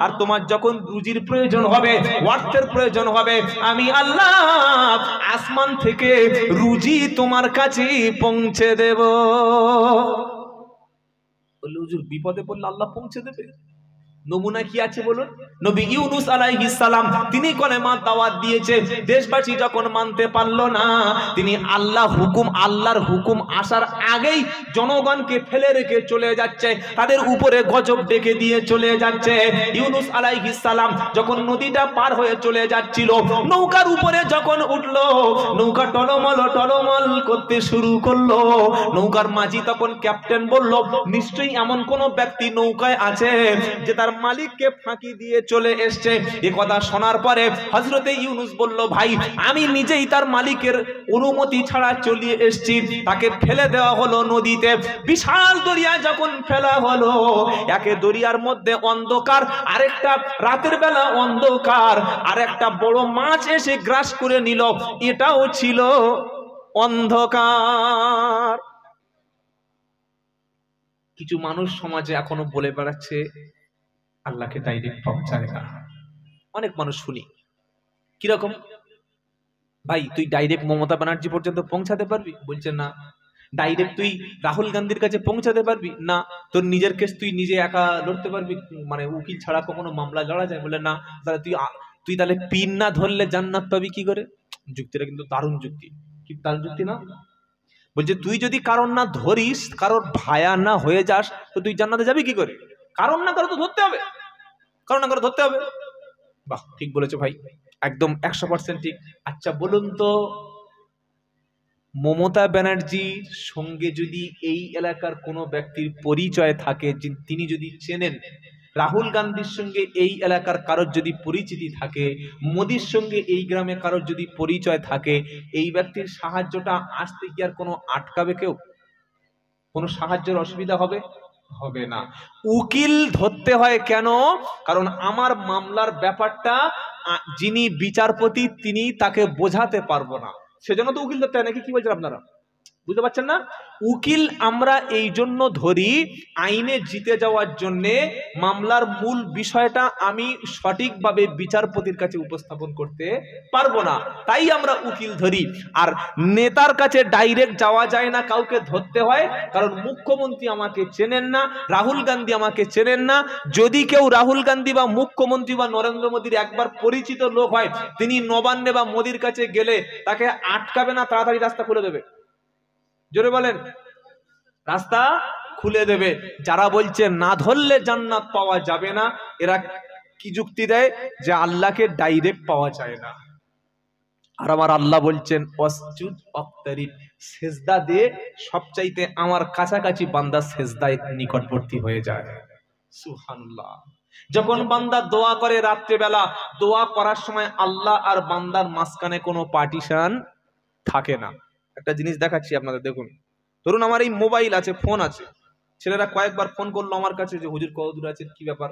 আর তোমার যখন রুজির প্রয়োজন হবে, অর্থের প্রয়োজন হবে, আমি আল্লাহ আসমান থেকে রুজি তোমার কাছে পৌঁছে দেব। বললে হুজুর বিপদে পড়লে আল্লাহ পৌঁছে দেবে? নমুনা কি আছে বলুন? নবী ইউনূস আলাইহিস সালাম তিনি কলেমার দাওয়াত দিয়েছে, দেশবাসী যখন মানতে পারলো না, তিনি আল্লাহর হুকুম আসার আগেই জনগণকে ফেলে রেখে চলে যাচ্ছে, তাদের উপরে গজব ডেকে দিয়ে চলে যাচ্ছে। ইউনূস আলাইহিস সালাম যখন নদীটা পার হয়ে চলে যাচ্ছিল, নৌকার উপরে যখন উঠলো, নৌকা টলমল করতে শুরু করলো। নৌকার মাঝি তখন ক্যাপ্টেন বলল, নিশ্চয়ই এমন কোন ব্যক্তি নৌকায় আছে যে তার মালিককে ফাঁকি দিয়ে চলে এসছে। এ কথা শোনার পরে হযরতে ইউনূস বলল, ভাই আমি নিজেই তার মালিকের অনুমতি ছাড়া চলে এসেছি। তাকে ফেলে দেওয়া হলো নদীতে। বিশাল দরিয়া যখন ফেলা হলো, একে দরিয়ার মধ্যে অন্ধকার, আরেকটা রাতের বেলা অন্ধকার, আরেকটা বড় মাছ এসে গ্রাস করে নিল, এটাও ছিল অন্ধকার। কিছু মানুষ সমাজে এখনো বলে বেড়াচ্ছে আল্লাহকে ডাইরেক্ট পাওয়া যায় না। অনেক মানুষ শুনি, কিরকম, ভাই তুই ডাইরেক্ট মমতা ব্যানার্জি পর্যন্ত পৌঁছাতে পারবি? বলছে না। ডাইরেক্ট তুই রাহুল গান্ধীর কাছে পৌঁছাতে পারবি? না। তোর নিজের কেস তুই নিজে একা লড়তে পারবি, মানে উকিল ছাড়া কখনো মামলা লড়া যায়? বলে না। তাহলে তুই তাহলে পিন না ধরলে জান্নাত পাবি কি করে? যুক্তিটা কিন্তু দারুণ যুক্তি, কি দারুণ যুক্তি না? বলছে তুই যদি কারণ না ধরিস, কারোর ভায়া না হয়ে যাস, তো তুই জান্নাতে যাবি কি করে? কারণ না কারো তো ধরতে হবে, কারণ না কারো ধরতে হবে। বাহ, ঠিক বলেছো ভাই, একদম 100% ঠিক। আচ্ছা বলুন তো, মমতা ব্যানার্জির সঙ্গে যদি এই এলাকার কোনো ব্যক্তির পরিচয় থাকে, তিনি যদি চেনেন, রাহুল গান্ধীর সঙ্গে এই এলাকার কারোর যদি পরিচিতি থাকে, মোদির সঙ্গে এই গ্রামে কারোর যদি পরিচয় থাকে, এই ব্যক্তির সাহায্যটা আসতে কি আর কোনো আটকাবে কেউ? কোনো সাহায্যের অসুবিধা হবে? হবে না। উকিল ধরতে হয় কেন? কারণ আমার মামলার ব্যাপারটা যিনি বিচারপতি তিনি তাকে বোঝাতে পারবো না, সেজন্য তো উকিল ধরতে হয় নাকি? কি বলছেন আপনারা? বুঝতে পারছেন না? উকিল আমরা এই জন্য ধরি, আইনে জিতে যাওয়ার জন্যে মামলার মূল বিষয়টা আমি সঠিকভাবে বিচারপতির কাছে উপস্থাপন করতে পারবো না, তাই আমরা উকিল ধরি। আর নেতার কাছে ডাইরেক্ট যাওয়া যায় না, কাউকে ধরতে হয়, কারণ মুখ্যমন্ত্রী আমাকে চেনেন না, রাহুল গান্ধী আমাকে চেনেন না। যদি কেউ রাহুল গান্ধী বা মুখ্যমন্ত্রী বা নরেন্দ্র মোদীর একবার পরিচিত লোক হয়, তিনি নবান্নে বা মোদীর কাছে গেলে তাকে আটকাবে না, তাড়াতাড়ি রাস্তা খুলে দেবে। জোরে বলেন, রাস্তা খুলে দেবে। যারা বলছে না ধরলে জান্নাত পাওয়া যাবে না, এরা কি যুক্তি দেয়? যে আল্লাহকে ডাইরেক্ট পাওয়া যায় না। আর আমার আল্লাহ বলছেন ওয়াসজুদ ওয়াক্তারিব, সেজদা দে, সবচাইতে আমার কাছাকাছি বান্দা সেজদায় নিকটবর্তী হয়ে যায়। সুবহানাল্লাহ। যখন বান্দা দোয়া করে রাত্রেবেলা, দোয়া করার সময় আল্লাহ আর বান্দার মাঝখানে কোনো পার্টিশন থাকে না। একটা জিনিস দেখাচ্ছি আপনাদের, দেখুন। ধরুন আমার এই মোবাইল আছে, ফোন আছে, ছেলেরা কয়েকবার ফোন করলো আমার কাছে যে হুজুর কত দূর আছে, কি ব্যাপার?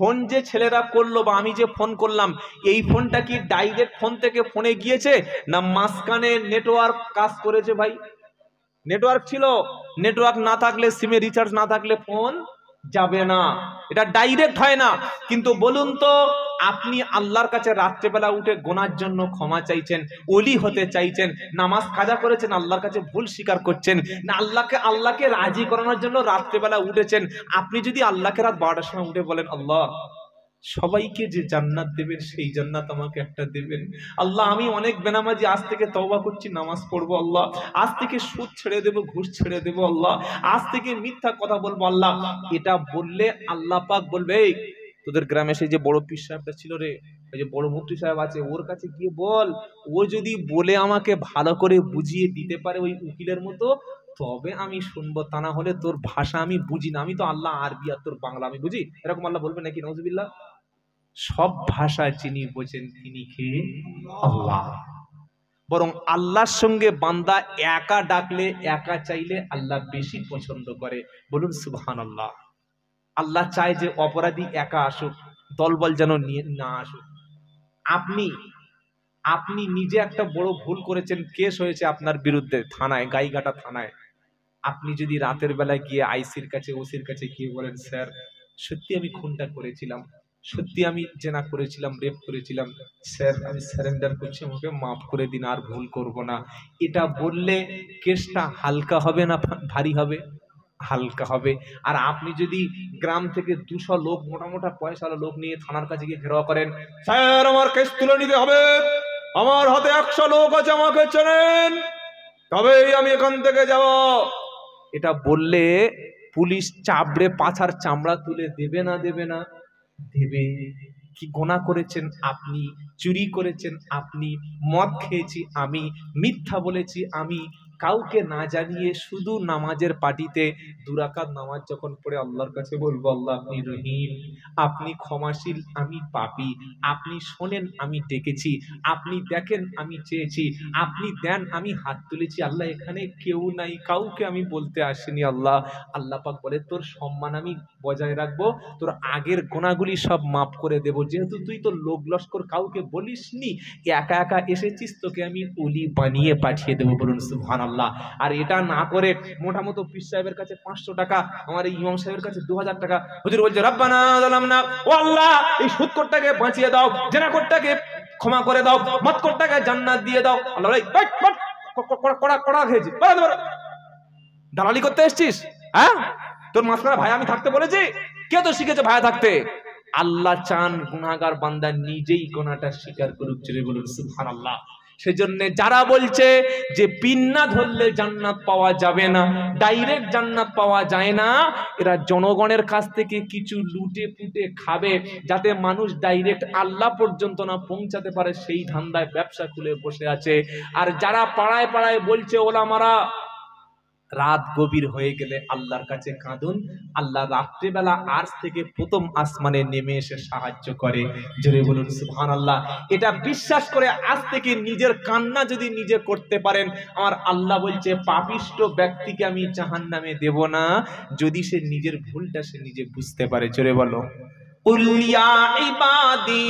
ফোন যে ছেলেরা করলো বা আমি যে ফোন করলাম, এই ফোনটা কি ডাইরেক্ট ফোন থেকে ফোনে গিয়েছে, না মাঝখানে নেটওয়ার্ক কাজ করেছে? ভাই নেটওয়ার্ক ছিল, নেটওয়ার্ক না থাকলে, সিমে রিচার্জ না থাকলে ফোন যাবে না, এটা ডাইরেক্ট হয় না। কিন্তু বলুন তো, আপনি আল্লাহর কাছে রাত্রেবেলা উঠে গোনার জন্য ক্ষমা চাইছেন, ওলি হতে চাইছেন, নামাজ কাজা করেছেন, আল্লাহর কাছে ভুল স্বীকার করছেন, না আল্লাহকে রাজি করানোর জন্য রাত্রেবেলা উঠেছেন। আপনি যদি আল্লাহকে রাত 12টার সময় উঠে বলেন, আল্লাহ সবাইকে যে জান্নাত দেবেন সেই জান্নাত আমাকে একটা দেবেন, আল্লাহ আমি অনেক বেনামাজি, আজ থেকে তওবা করছি, নামাজ পড়বো, আল্লাহ আজ থেকে সুদ ছেড়ে দেবো, ঘুষ ছেড়ে দেবো, আল্লাহ আজ থেকে মিথ্যা কথা বলবো, আল্লাহ, এটা বললে আল্লাহ পাক বলবে, এই তোদের গ্রামে সেই যে বড় পীর সাহেবটা ছিল রে, ওই যে বড় মুফতি সাহেব আছে, ওর কাছে গিয়ে বল, ও যদি বলে আমাকে ভালো করে বুঝিয়ে দিতে পারে ওই উকিলের মতো, তবে আমি শুনবো, তা না হলে তোর ভাষা আমি বুঝি না, আমি তো আল্লাহ আরবি আর তোর বাংলা আমি বুঝি, এরকম আল্লাহ বলবে নাকি? নাউজুবিল্লাহ। সব ভাষা যিনি বোঝেন তিনি কে? আল্লাহ। বরং আল্লাহর সঙ্গে বান্দা একা ডাকলে, একা চাইলে আল্লাহ বেশি পছন্দ করে। বলুন সুবহানাল্লাহ। আল্লাহ চায় যে অপরাধী একা আসুক, দলবল যেন নিয়ে না আসুক। আপনি নিজে একটা বড় ভুল করেছেন, কেস হয়েছে আপনার বিরুদ্ধে থানায়, গাইঘাটা থানায়। আপনি যদি রাতের বেলায় গিয়ে আইসির কাছে, ওসির কাছে গিয়ে বলেন, স্যার সত্যি আমি খুনটা করেছিলাম, সত্যি আমি জেনা করেছিলাম, রেপ করেছিলাম, স্যার আমি সারেন্ডার করছি, আমাকে মাফ করে দিন, আর ভুল করব না, এটা বললে কেসটা হালকা হবে না ভারী হবে? হালকা হবে। আর আপনি যদি গ্রাম থেকে 200 লোক, মোটামোটা পয়সাওয়ালা লোক নিয়ে থানার কাছে গিয়ে ঘেরাও করেন, স্যার আমার কেস তুলে নিতে হবে, আমার হাতে 100 লোক আছে, আমাকে চেনেন, তবেই আমি এখান থেকে যাব, এটা বললে পুলিশ চাবড়ে পাছার চামড়া তুলে দেবে না দেবে না? দেবে। কি গোনা করেছেন আপনি, চুরি করেছেন আপনি, মদ খেয়েছি আমি, মিথ্যা বলেছি আমি, কাউকে না জানিয়ে শুধু নামাজের পাটিতে 2 রাকাত নামাজ যখন পড়ে আল্লাহর কাছে বলবো, আল্লাহ আপনি রহিম, আপনি ক্ষমাশীল, আমি পাপী, আপনি শোনেন আমি ডেকেছি, আপনি দেখেন আমি চেয়েছি, আপনি দেন আমি হাত তুলেছি, আল্লাহ এখানে কেউ নাই, কাউকে আমি বলতে আসিনি, আল্লাহ। আল্লাহ পাক বলে, তোর সম্মান আমি বজায় রাখবো, তোর আগের গোনাগুলি সব মাফ করে দেব, যেহেতু তুই তো লোক লস্কর কাউকে বলিসনি, একা একা এসেছিস, তোকে আমি ওলি বানিয়ে পাঠিয়ে দেবো। বলুন সুবহানাল্লাহ। সুবহানাল্লাহ। আর এটা না করে মোটামুটি পীর সাহেবের কাছে 500 টাকা, আমার এই ইমাম সাহেবের কাছে 2000 টাকা, হুজুর বলছে রব্বানা যালামনা, ও আল্লাহ এই সুদখোরটাকে বাঁচিয়ে দাও, জেনাখোরটাকে ক্ষমা করে দাও, মদখোরটাকে জান্নাত দিয়ে দাও। আল্লাহ বলে কড়া খেয়েছি, দালালি করতে এসেছিস? হ্যাঁ, তোর মাঝখানে ভাই আমি থাকতে বলেছি? কে তো শিখেছে ভাই থাকতে? আল্লাহ চান গুনাহগার বান্দা নিজেই গুনাহটা স্বীকার করুক, জোরে বলুন সুবহানাল্লাহ। সেজন্য যারা বলছে যে পিন না ধরলে জান্নাত পাওয়া যাবে না, ডাইরেক্ট জান্নাত পাওয়া যায় না, এরা জনগণের কাছ থেকে কিছু লুটে পুটে খাবে যাতে মানুষ ডাইরেক্ট আল্লাহ পর্যন্ত না পৌঁছাতে পারে, সেই ধান্দায় ব্যবসা খুলে বসে আছে। আর যারা পাড়ায় পাড়ায় বলছে ওলামারা রাত গভীর হয়ে গেলে আল্লাহর কাছে কাঁদুন, আল্লাহ রাত্রিবেলা আরশ থেকে প্রথম আসমানে নেমে এসে সাহায্য করে, জোরে বলুন সুবহানাল্লাহ। এটা বিশ্বাস করে আজ থেকে নিজের কান্না যদি নিজে করতে পারেন, আমার আল্লাহ বলছে পাপিষ্ট ব্যক্তিকে আমি জাহান্নামে দেব না যদি সে নিজের ভুলটা সে নিজে বুঝতে পারে, জোরে বলো। কুল ইয়া ইবাদি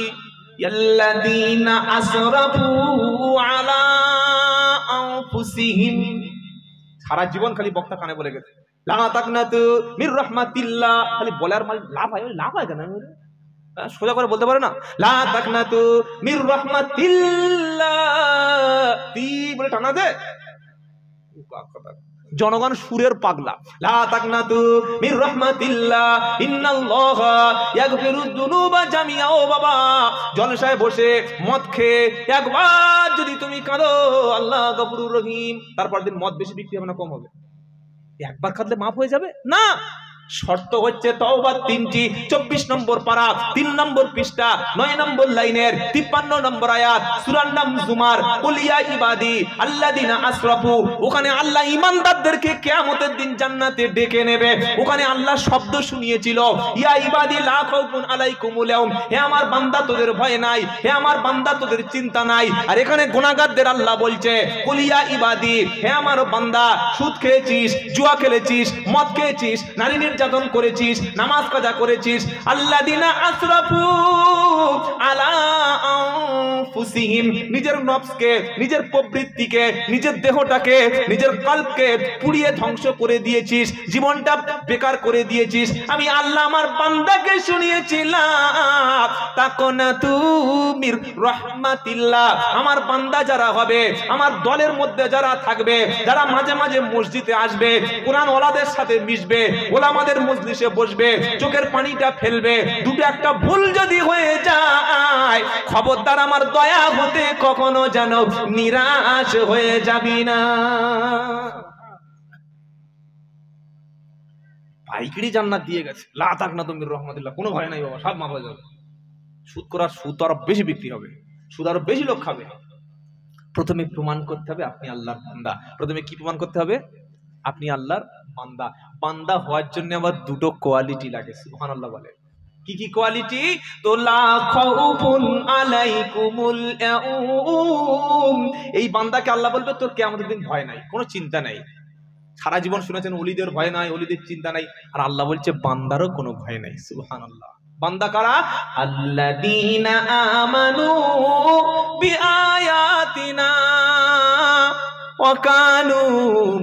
আল্লাযীনা আসরাফু আলা আনফুসিহিম। সারা জীবন খালি বক্তা কানে বলে গেছে লা তাকনাতু মির রাহমাতিল্লাহ, খালি বলার মাল লাভ হয় কেন? সোজা করে বলতে পারে না, লা তাকনাতু মির রাহমাতিল্লাহ তি বলে টানা দে। জনগণ সুরের পাগলা, লা তাকনাতু মির রাহমাতিল্লাহ ইন্নাল্লাহা ইয়াগফিরুদ যুনুবা জামিআ। ও বাবা, জলসায় বসে মদ খেয়ে একবার যদি তুমি কাঁদো আল্লাহ গফুরুর রহিম, তারপর দিন মদ বেশি বিক্রি হবে না কম হবে? একবার কাঁদলে মাফ হয়ে যাবে না। শর্ত হচ্ছে তওবা 3টি, 24 নম্বর পারা 3 নম্বর পৃষ্ঠা 9 নম্বর লাইনের 53 নম্বর আয়াত, সূরার নাম জুমার। কুল ইয়া ইবাদি আল্লাযিনা আসরাফু, ওখানে আল্লাহ ঈমানদারদেরকে কিয়ামতের দিন জান্নাতে ডেকে নেবে। ওখানে আল্লাহ শব্দ শুনিয়েছিল ইয়া ইবাদি লা খাউফুন আলাইকুমুল ইয়াউম, হে আমার বান্দা তোদের ভয় নাই, হে আমার বান্দা তোদের চিন্তা নাই। আর এখানে গুনাহগারদের আল্লাহ বলছে কুল ইয়া ইবাদি, হে আমার বান্দা সুদ খেয়েছিস, জুয়া খেলেছিস, মদ খেয়েছিস, নারী নির্যাতন করেছিস, নামাজ কাজা করেছিস, আল্লাযিনা আসরাফু আলা আনফুসিহিম, নিজের নফসকে, নিজের প্রবৃত্তিকে, নিজের দেহটাকে, নিজের কলবকে পুড়িয়ে ধ্বংস করে দিয়েছিস, জীবনটা বেকার করে দিয়েছিস। আমি আল্লাহ আমার বান্দাকে শুনিয়েছিলাম তাকনাতু মির রাহমাতিল্লাহ, আমার বান্দা যারা হবে, আমার দলের মধ্যে যারা থাকবে, যারা মাঝে মাঝে মসজিদে আসবে, কোরআন ওয়ালাদের সাথে মিশবে, ওলামাদের মজলিসে বসবে, চোখের পানিটা ফেলবে, দুটো একটা ভুল যদি হয়ে যায় খবরদার আমার দয়া হতে কখনো যেন নিরাশ হয়ে যাবি না। পাইকারি জান্নাত দিয়ে গেছে, লা তাকনাতু মির রাহমাতিল্লাহ, কোনো ভয় নাই বাবা, সব মাফ হয়ে যাবে। সুদ করার সুদ আরো বেশি বিক্রি হবে, সুদ আরো বেশি লোক খাবে। প্রথমে প্রমাণ করতে হবে আপনি আল্লাহর বান্দা। প্রথমে কি প্রমাণ করতে হবে? আপনি আল্লাহর বান্দা। বান্দা হওয়ার জন্য আবার দুটো কোয়ালিটি লাগে, সুবহানাল্লাহ বলে। কি কি কোয়ালিটি? তো লা খাউফুন আলাইকুমুল ইয়াউম, এই বান্দাকে আল্লাহ বলবে তোর কিয়ামতের দিন ভয় নাই, কোনো চিন্তা নাই। সারা জীবন শুনেছেন ওলিদের ভয় নাই, ওলিদের চিন্তা নাই, আর আল্লাহ বলছে বান্দারও কোনো ভয় নাই, সুবহানাল্লাহ। বান্দা কারা? আল্লাযীনা আমানু বিআয়াতিনা ওয়া কানু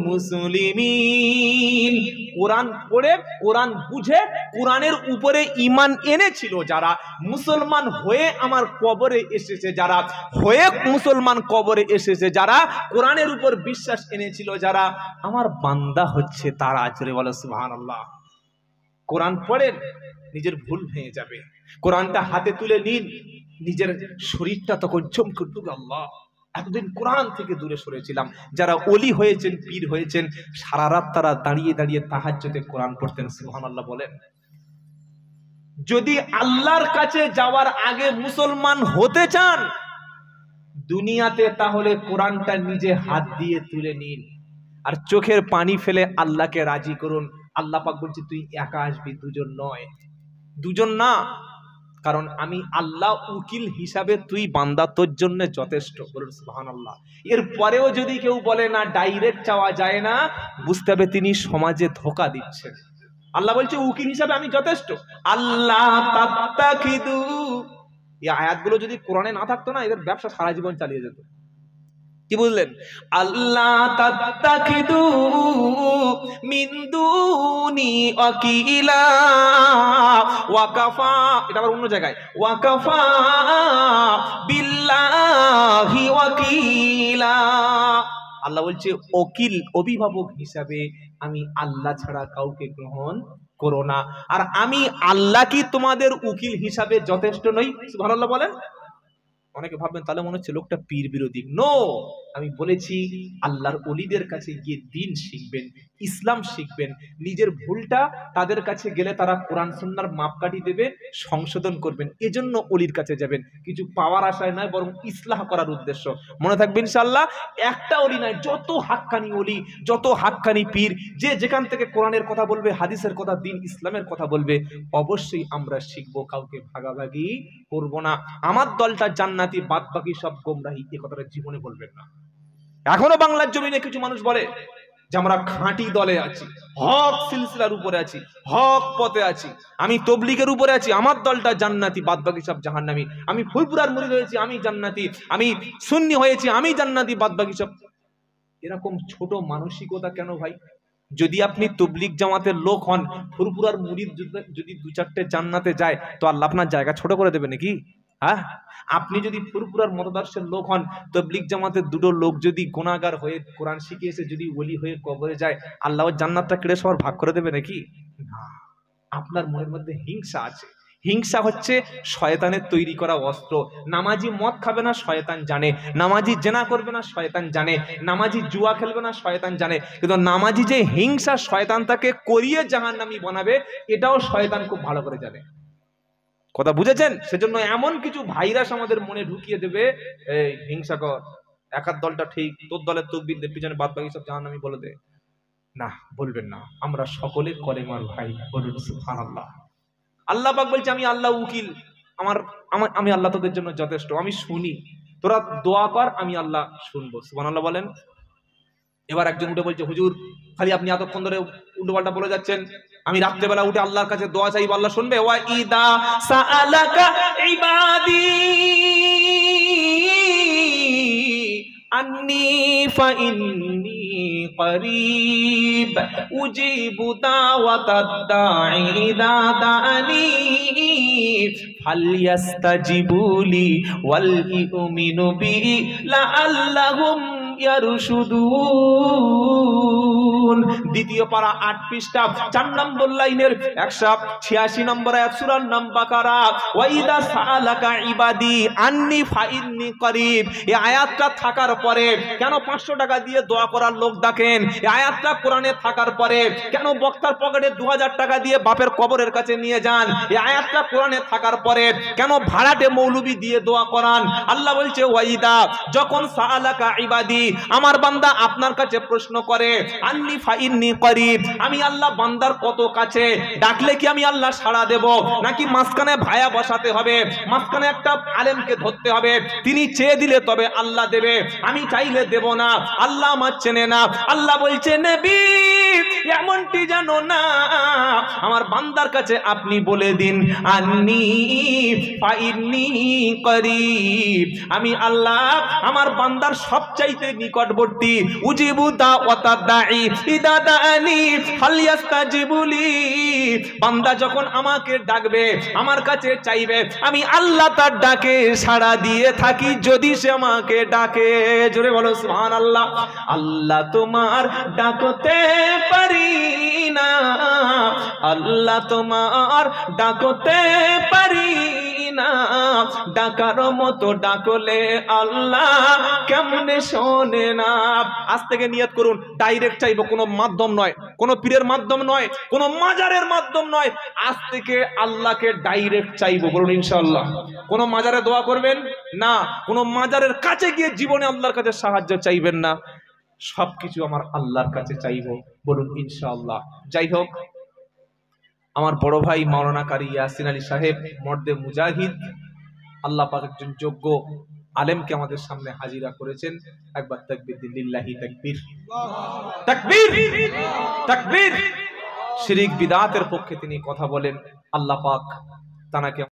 মুসলিমিন, কোরআন পড়ে, কোরআন বুঝে, কোরআনের উপরে ঈমান এনেছিল যারা, মুসলমান হয়ে আমার কবরে এসেছে যারা, হয়ে মুসলমান কবরে এসেছে যারা, কোরআনের উপর বিশ্বাস এনেছিল যারা, আমার বান্দা হচ্ছে তারা। জোরে বলো সুবহানাল্লাহ। কোরআন পড়েন, নিজের ভুল ভেঙে যাবে। কোরআনটা হাতে তুলে নিন, নিজের শরীরটা তখন চমকে উঠবে, আল্লাহ এতদিন কোরআন থেকে দূরে সরেছিলাম। যারা ওলি হয়েছেন, পীর হয়েছেন, সারা রাত তারা দাঁড়িয়ে দাঁড়িয়ে তাহাজ্জুদে কোরআন পড়তেন, সুবহানাল্লাহ বলেন। যদি আল্লাহর কাছে যাওয়ার আগে মুসলমান হতে চান দুনিয়াতে, তাহলে কোরআনটা নিজে হাত দিয়ে তুলে নিন আর চোখের পানি ফেলে আল্লাহকে রাজি করুন। আল্লাহ পাক বলছে তুই একা আসবি, দুজন নয়, দুজন না, কারণ আমি আল্লাহ উকিল হিসাবে তুই বান্দা তোর জন্য যথেষ্ট। বলুন সুবহানাল্লাহ। এর পরেও যদি কেউ বলে না ডাইরেক্ট চাওয়া যায় না, বুঝতে হবে তিনি সমাজে ধোঁকা দিচ্ছেন। আল্লাহ বলছে উকিল হিসাবে আমি যথেষ্ট। আল্লাহ তাত্তাখিদু, এই আয়াতগুলো যদি কোরআনে না থাকতো না, এদের ব্যবসা সারা জীবন চালিয়ে যেত। কি বুঝলেন? আল্লাহ তাত্তাখিদু মিন দুনি ওয়াকিলা ওয়া কাফা, এটা আবার অন্য জায়গায়, ওয়া কাফা বিল্লাহি ওয়াকিলা। আল্লাহ বলছে ওকিল, অভিভাবক হিসাবে আমি আল্লাহ ছাড়া কাউকে গ্রহণ করো না। আর আমি আল্লাহ কি তোমাদের উকিল হিসাবে যথেষ্ট নই? সুবহানাল্লাহ বলেন। অনেকে ভাববেন তাহলে মনে হচ্ছে লোকটা পীর বিরোধী। নো, আমি বলেছি আল্লাহর ওলিদের কাছে গিয়ে দিন শিখবেন, ইসলাম শিখবেন। নিজের ভুলটা তাদের কাছে গেলে তারা কোরআন সুন্নাহর মাপকাঠি দেবে, সংশোধন করবেন। এজন্য ওলির কাছে যাবেন, কিছু পাওয়ার আশায় নয়, বরং ইসলাহ করার উদ্দেশ্য। মনে থাকবে ইনশাআল্লাহ। একটা ওলি নয়, যত হাক্কানি ওলি, যত হাক্কানি পীর, যে যেখান থেকে কোরআনের কথা বলবে, হাদিসের কথা, দিন ইসলামের কথা বলবে, অবশ্যই আমরা শিখবো, কাউকে ভাগাভাগি করব না। আমার দলটা জান্নাতি, বাদ বাকি সব গোমরাহি, এই কথাটা জীবনে বলবেন না। এখনো বাংলার জমিনে কিছু মানুষ বলে যে আমরা খাঁটি দলে আছি, হক সিলসিলার উপরে আছি, হক পথে আছি, আমি তবলিগের উপরে আছি, আমার দলটা জান্নাতি, বাদ বাকি সব জাহান্নামী, আমি ফুলপুরার মুরিদ হয়েছি, আমি জান্নাতি, আমি সুন্নি হয়েছি, আমি জান্নাতি, বাদ বাকি সব। এরকম ছোট মানসিকতা কেন ভাই? যদি আপনি তবলিগ জামাতের লোক হন, ফুরফুরার মুরিদ যদি দু চারটে জান্নাতে যায়, তো আল্লাহ আপনার জায়গা ছোট করে দেবে নাকি? হ্যাঁ, আপনি যদি ফুরফুরার মতদর্শের লোক হন, তবলিগ জামাতের দুটো লোক যদি গুনাহগার হয়ে কোরআন শিখে এসে যদি ওলি হয়ে কবরে যায়, আল্লাহ জান্নাতটা কেড়ে সবার ভাগ করে দেবে নাকি? না। আপনার মনের মধ্যে হিংসা আছে। হিংসা হচ্ছে শয়তানের তৈরি করা অস্ত্র। নামাজি মদ খাবে না, শয়তান জানে। নামাজি জেনা করবে না, শয়তান জানে। নামাজি জুয়া খেলবে না, শয়তান জানে। কিন্তু নামাজি যে হিংসা শয়তান তাকে করিয়ে জাহান্নামী বানাবে, এটাও শয়তান খুব ভালো করে জানে। কথা বুঝেছেন? সেজন্য এমন কিছু ভাইরাস আমাদের মনে ঢুকিয়ে দেবে, এই হিংসা কর, একার দলটা ঠিক, তোর দলের তকবীরদের পিছনে বাদ বাকি সব জাহান্নামী বলে দে। না, বলবেন না। আমরা সকলে কলেমার ভাই, বলুন সুবহানাল্লাহ। আল্লাহ পাক বলছে আমি আল্লাহ উকিল, আমি আল্লাহ তোদের জন্য যথেষ্ট, আমি শুনি, তোরা দোয়া কর, আমি আল্লাহ শুনবো। সুবহানাল্লাহ বলেন। এবার একজন উঠে বলছে হুজুর খালি আপনি এতক্ষণ ধরে উল্টোপাল্টা বলে যাচ্ছেন, আমি রাত্রেবেলা উঠে আল্লাহর কাছে দোয়া চাইবো, আল্লাহ শুনবে? ওয়া ইদা সাআলাকা ইবাদি আন্নি ফাইন্নি করিব উজিবু দাওয়াতাদ দাঈ ইযা দাআনি ফালইস্তাজিবুলি ওয়াল ইউমিনু বি লাআল্লাহুম ইয়ারশুদুন। দ্বিতীয় পারা 8 পৃষ্ঠা 4 নম্বর লাইনের 186 নম্বর আয়াত সূরা বাকারা। ওয়া ইদা সাআলাকা ইবাদি আন্নি ফাইন্নি করিব। এই আয়াতটা থাকার পরে কেন 500 টাকা দিয়ে দোয়া করার লোক ডাকেন? এই আয়াতটা কোরআনে থাকার পরে কেন বক্তার পকেটে 2000 টাকা দিয়ে বাপের কবরের কাছে নিয়ে যান? এই আয়াতটা কোরআনে থাকার পরে কেন ভাড়াটে মৌলবি দিয়ে দোয়া করান? আল্লাহ বলছে ওয়াইদা, যখন সাআলাকা ইবাদি, আমার বান্দা আপনার কাছে প্রশ্ন করে, আন্নি ফাইন্নি করিব, আমি আল্লাহ বান্দার কত কাছে, ডাকলে কি আমি আল্লাহ সাড়া দেব? নাকি মাঝখানে ভায়া বসাতে হবে, মাঝখানে একটা আলেমকে ধরতে হবে, তিনি চেয়ে দিলে তবে আল্লাহ দেবে, আমি চাইলে দেব না, আল্লাহ আমার চেনে না? আল্লাহ বলছে নবী এমনটি জানো না, আমার বান্দার কাছে আপনি বলে দিন আন্নি ফাইন্নি করিব, আমি আল্লাহ আমার বান্দার সবচাইতে নিকটবর্তী। উজিবু দাওয়াতাদ দাঈ ইযা দাআনি ফালইস্তাজিবুলি, বান্দা যখন আমাকে ডাকবে, আমার কাছে চাইবে, আমি আল্লাহ তার ডাকে সাড়া দিয়ে থাকি যদি সে আমাকে ডাকে। জোরে বলো সুবহানাল্লাহ। আল্লাহ তোমার ডাকতে পারি না, আল্লাহ তোমার ডাকতে পারি না, ডাকার মতো ডাকলে আল্লাহ কেমনে শোনে না। আজ থেকে নিয়ত করুন, ডাইরেক্ট চাইবো, কোনো মাধ্যম নয়, কোনো পীরের মাধ্যম নয়, কোনো মাজারের মাধ্যম নয়, আজ থেকে আল্লাহকে ডাইরেক্ট চাইবো। বলুন ইনশাআল্লাহ। কোনো মাজারে দোয়া করবেন না, কোনো মাজারের কাছে গিয়ে জীবনে আল্লাহর কাছে সাহায্য চাইবেন না, সবকিছু আমার আল্লাহর কাছে চাইবো। বলুন ইনশাআল্লাহ। যাই হোক, আমার বড় ভাই মাওলানা কারি ইয়াসিন আলী সাহেব মর্দে মুজাহিদ, আল্লাহ পাক একজন যোগ্য আলেমকে আমাদের সামনে হাজিরা করেছেন। একবার তাকবীর দিন, লিল্লাহি তাকবীর, তাকবীর, তাকবীর। শিরক বিদআতের পক্ষে তিনি কথা বলেন। আল্লাহ পাক তানাকে